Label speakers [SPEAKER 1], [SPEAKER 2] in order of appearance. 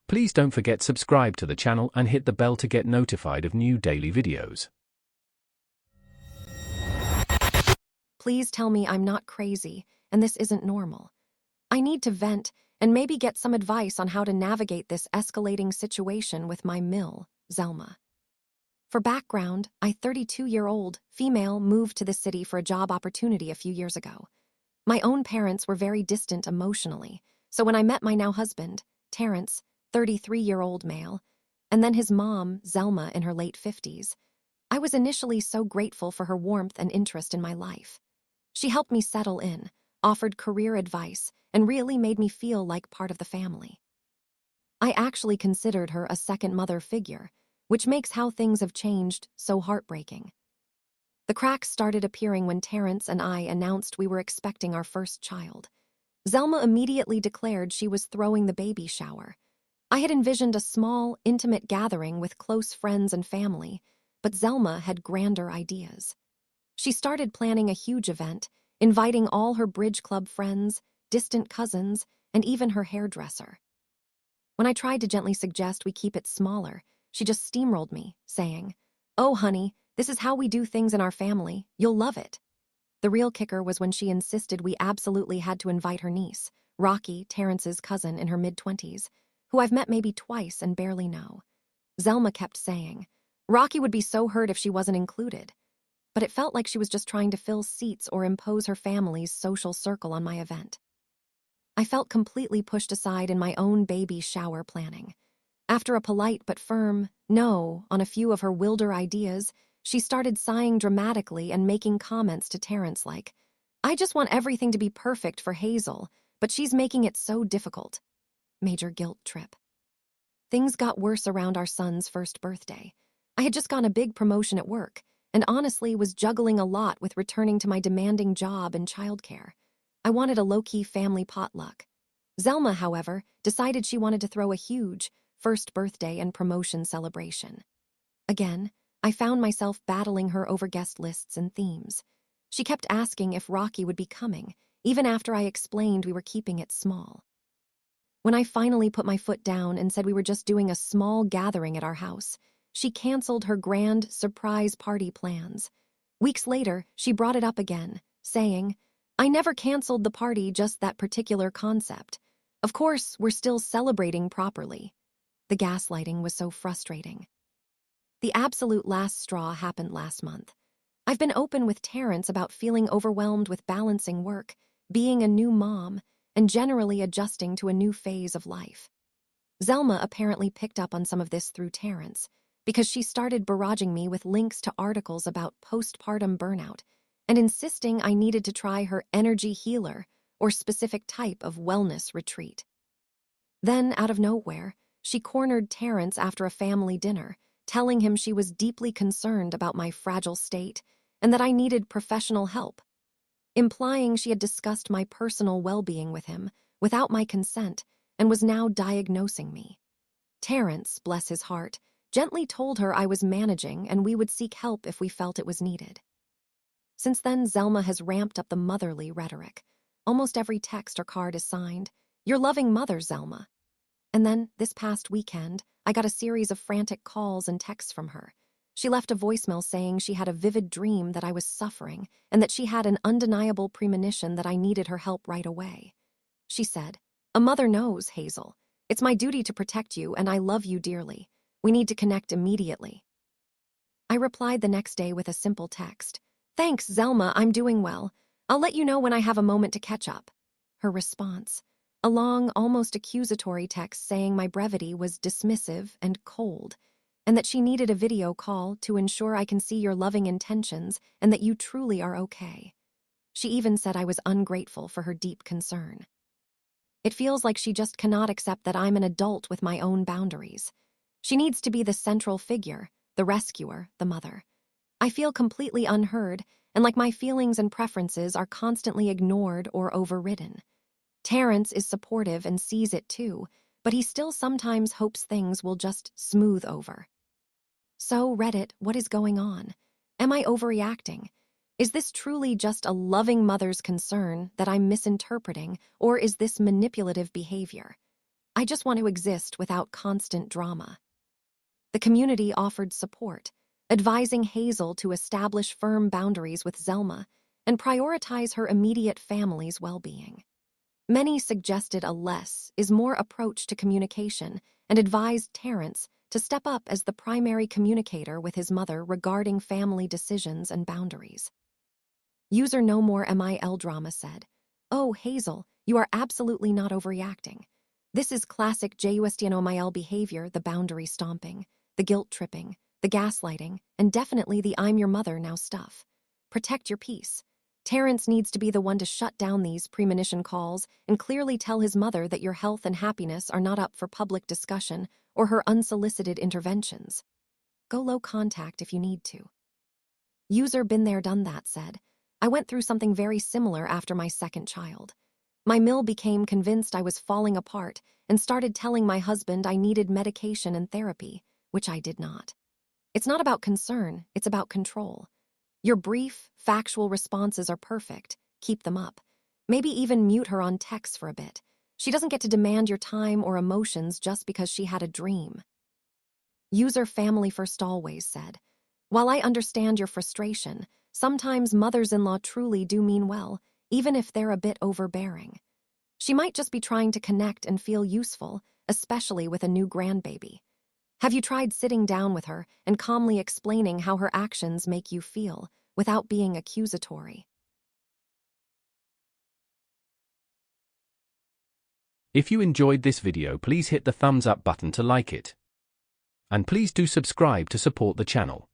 [SPEAKER 1] Please don't forget subscribe to the channel and hit the bell to get notified of new daily videos.
[SPEAKER 2] Please tell me I'm not crazy and this isn't normal. I need to vent and maybe get some advice on how to navigate this escalating situation with my Zelma. For background, I 32-year-old female moved to the city for a job opportunity a few years ago. My own parents were very distant emotionally, so when I met my now husband, Terence, 33-year-old male, and then his mom, Zelma, in her late 50s, I was initially so grateful for her warmth and interest in my life. She helped me settle in, offered career advice, and really made me feel like part of the family. I actually considered her a second mother figure, which makes how things have changed so heartbreaking. The cracks started appearing when Terence and I announced we were expecting our first child. Zelma immediately declared she was throwing the baby shower. I had envisioned a small, intimate gathering with close friends and family, but Zelma had grander ideas. She started planning a huge event, inviting all her bridge club friends, distant cousins, and even her hairdresser. When I tried to gently suggest we keep it smaller, she just steamrolled me, saying, "Oh, honey, this is how we do things in our family. You'll love it." The real kicker was when she insisted we absolutely had to invite her niece, Rocky, Terence's cousin in her mid-20s, who I've met maybe twice and barely know. Zelma kept saying, Rocky would be so hurt if she wasn't included. But it felt like she was just trying to fill seats or impose her family's social circle on my event. I felt completely pushed aside in my own baby shower planning. After a polite but firm no on a few of her wilder ideas, she started sighing dramatically and making comments to Terence like, "I just want everything to be perfect for Hazel, but she's making it so difficult." Major guilt trip. Things got worse around our son's first birthday. I had just gotten a big promotion at work, and honestly was juggling a lot with returning to my demanding job and childcare. I wanted a low-key family potluck. Zelma, however, decided she wanted to throw a huge first birthday and promotion celebration. Again, I found myself battling her over guest lists and themes. She kept asking if Rocky would be coming, even after I explained we were keeping it small. When I finally put my foot down and said we were just doing a small gathering at our house, she canceled her grand surprise party plans. Weeks later, she brought it up again, saying, "I never canceled the party, just that particular concept. Of course, we're still celebrating properly." The gaslighting was so frustrating. The absolute last straw happened last month. I've been open with Terence about feeling overwhelmed with balancing work, being a new mom, and generally adjusting to a new phase of life. Zelma apparently picked up on some of this through Terence, because she started barraging me with links to articles about postpartum burnout and insisting I needed to try her energy healer or specific type of wellness retreat. Then, out of nowhere, she cornered Terence after a family dinner, telling him she was deeply concerned about my fragile state and that I needed professional help, implying she had discussed my personal well-being with him without my consent and was now diagnosing me. Terence, bless his heart, gently told her I was managing and we would seek help if we felt it was needed. Since then, Zelma has ramped up the motherly rhetoric. Almost every text or card is signed, "Your loving mother, Zelma." And then, this past weekend, I got a series of frantic calls and texts from her. She left a voicemail saying she had a vivid dream that I was suffering and that she had an undeniable premonition that I needed her help right away. She said, "A mother knows, Hazel. It's my duty to protect you and I love you dearly. We need to connect immediately." I replied the next day with a simple text. "Thanks, Zelma, I'm doing well. I'll let you know when I have a moment to catch up." Her response, a long, almost accusatory text saying my brevity was dismissive and cold, and that she needed a video call to ensure I can see your loving intentions and that you truly are okay. She even said I was ungrateful for her deep concern. It feels like she just cannot accept that I'm an adult with my own boundaries. She needs to be the central figure, the rescuer, the mother. I feel completely unheard, and like my feelings and preferences are constantly ignored or overridden. Terence is supportive and sees it too, but he still sometimes hopes things will just smooth over. So, Reddit, what is going on? Am I overreacting? Is this truly just a loving mother's concern that I'm misinterpreting, or is this manipulative behavior? I just want to exist without constant drama. The community offered support, advising Hazel to establish firm boundaries with Zelma and prioritize her immediate family's well-being. Many suggested a less is more approach to communication and advised Terence to step up as the primary communicator with his mother regarding family decisions and boundaries. User No More MIL Drama said, "Oh, Hazel, you are absolutely not overreacting. This is classic JUSTNOMIL behavior, the boundary stomping, the guilt tripping, the gaslighting, and definitely the I'm your mother now stuff. Protect your peace. Terence needs to be the one to shut down these premonition calls and clearly tell his mother that your health and happiness are not up for public discussion or her unsolicited interventions. Go low contact if you need to." User Been There Done That said, "I went through something very similar after my second child. My mill became convinced I was falling apart and started telling my husband I needed medication and therapy, which I did not. It's not about concern, it's about control. Your brief, factual responses are perfect. Keep them up. Maybe even mute her on text for a bit. She doesn't get to demand your time or emotions just because she had a dream." User Family First Always said, "While I understand your frustration, sometimes mothers-in-law truly do mean well, even if they're a bit overbearing. She might just be trying to connect and feel useful, especially with a new grandbaby. Have you tried sitting down with her and calmly explaining how her actions make you feel, without being accusatory?"
[SPEAKER 1] If you enjoyed this video, please hit the thumbs up button to like it. And please do subscribe to support the channel.